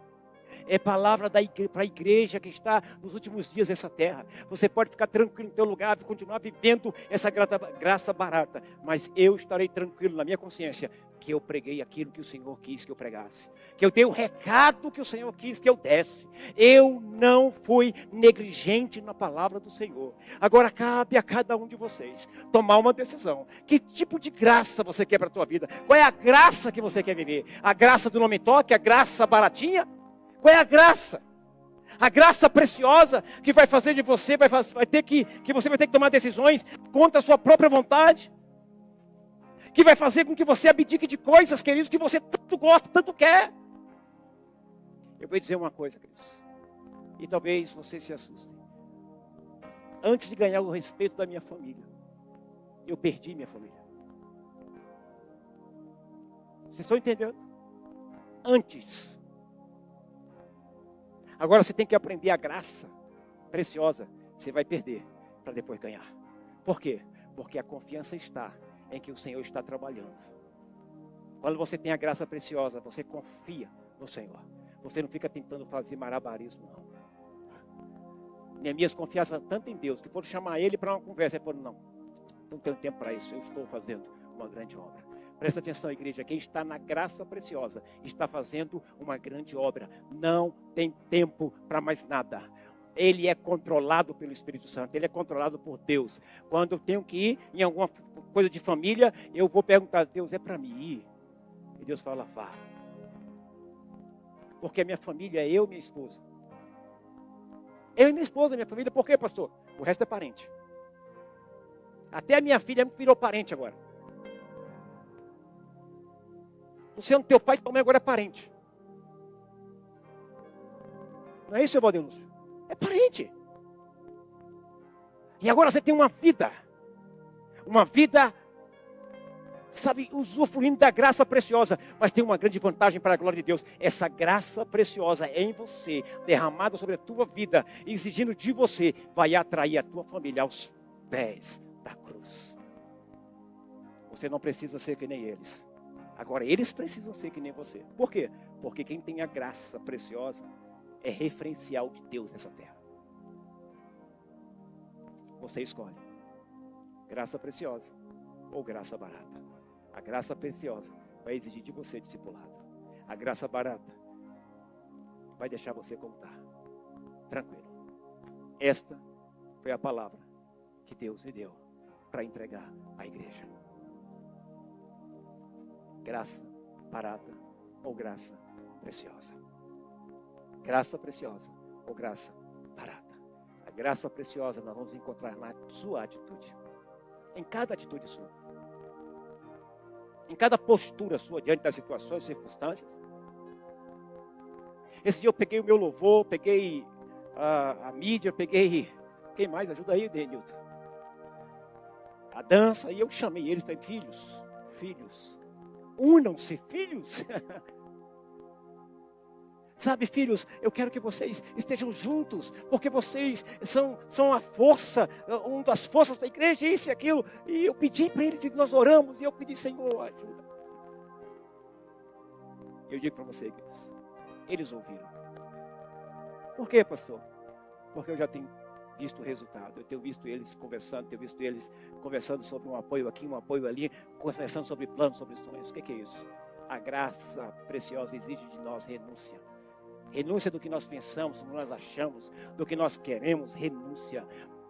É palavra para a igreja que está nos últimos dias nessa terra. Você pode ficar tranquilo no teu lugar, continuar vivendo essa graça barata, mas eu estarei tranquilo na minha consciência que eu preguei aquilo que o Senhor quis que eu pregasse, que eu dei o recado que o Senhor quis que eu desse. Eu não fui negligente na palavra do Senhor. Agora cabe a cada um de vocês tomar uma decisão. Que tipo de graça você quer para a tua vida? Qual é a graça que você quer viver? A graça do nome toque? A graça baratinha? Qual é a graça? A graça preciosa que vai fazer de você, que você vai ter que tomar decisões contra a sua própria vontade. Que vai fazer com que você abdique de coisas, queridos, que você tanto gosta, tanto quer. Eu vou dizer uma coisa, queridos. E talvez você se assuste. Antes de ganhar o respeito da minha família, eu perdi minha família. Vocês estão entendendo? Antes. Agora você tem que aprender a graça preciosa. Você vai perder para depois ganhar. Por quê? Porque a confiança está em que o Senhor está trabalhando. Quando você tem a graça preciosa, você confia no Senhor. Você não fica tentando fazer malabarismo, não. Neemias confiava tanto em Deus que foram chamar ele para uma conversa. Ele falou, não tenho tempo para isso, eu estou fazendo uma grande obra. Presta atenção, igreja, quem está na graça preciosa está fazendo uma grande obra. Não tem tempo para mais nada. Ele é controlado pelo Espírito Santo, ele é controlado por Deus. Quando eu tenho que ir em alguma coisa de família, eu vou perguntar, Deus, é para mim ir? E Deus fala, vá. Porque a minha família é eu e minha esposa. Eu e minha esposa, minha família, por quê, pastor? O resto é parente. Até a minha filha virou parente agora. Luciano, teu pai e tua mãe agora é parente. Não é isso, Valdenúcio? É parente. E agora você tem uma vida, sabe, usufruindo da graça preciosa, mas tem uma grande vantagem para a glória de Deus. Essa graça preciosa é em você, derramada sobre a tua vida, exigindo de você, vai atrair a tua família aos pés da cruz. Você não precisa ser que nem eles. Agora, eles precisam ser que nem você. Por quê? Porque quem tem a graça preciosa é referencial de Deus nessa terra. Você escolhe graça preciosa ou graça barata. A graça preciosa vai exigir de você discipulado. A graça barata vai deixar você como está, tranquilo. Esta foi a palavra que Deus me deu para entregar à igreja. Graça barata ou graça preciosa. Graça preciosa ou graça barata. A graça preciosa nós vamos encontrar na sua atitude. Em cada atitude sua. Em cada postura sua diante das situações e circunstâncias. Esse dia eu peguei o meu louvor, peguei a mídia, peguei... Quem mais? Ajuda aí, Denilton. A dança, e eu chamei eles para filhos, unam-se, filhos. Sabe, filhos, eu quero que vocês estejam juntos, porque vocês são a força, uma das forças da igreja, isso e aquilo. E eu pedi para eles, e nós oramos, e eu pedi, Senhor, ajuda. Eu digo para vocês, eles ouviram. Por quê, pastor? Porque eu já tenho visto o resultado, eu tenho visto eles conversando, tenho visto eles conversando sobre um apoio aqui, um apoio ali, conversando sobre planos, sobre sonhos. O que é isso? A graça preciosa exige de nós renúncia. Renúncia do que nós pensamos, do que nós achamos, do que nós queremos, renúncia.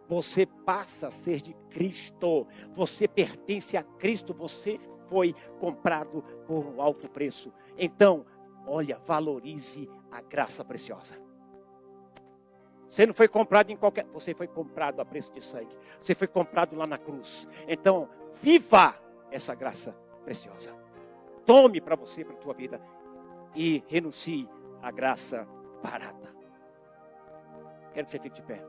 Você passa a ser de Cristo, você pertence a Cristo, você foi comprado por um alto preço. Então, olha, valorize a graça preciosa. Você não foi comprado em qualquer... Você foi comprado a preço de sangue. Você foi comprado lá na cruz. Então, viva essa graça preciosa. Tome para você, para a tua vida. E renuncie à graça barata. Quero que você fique de pé.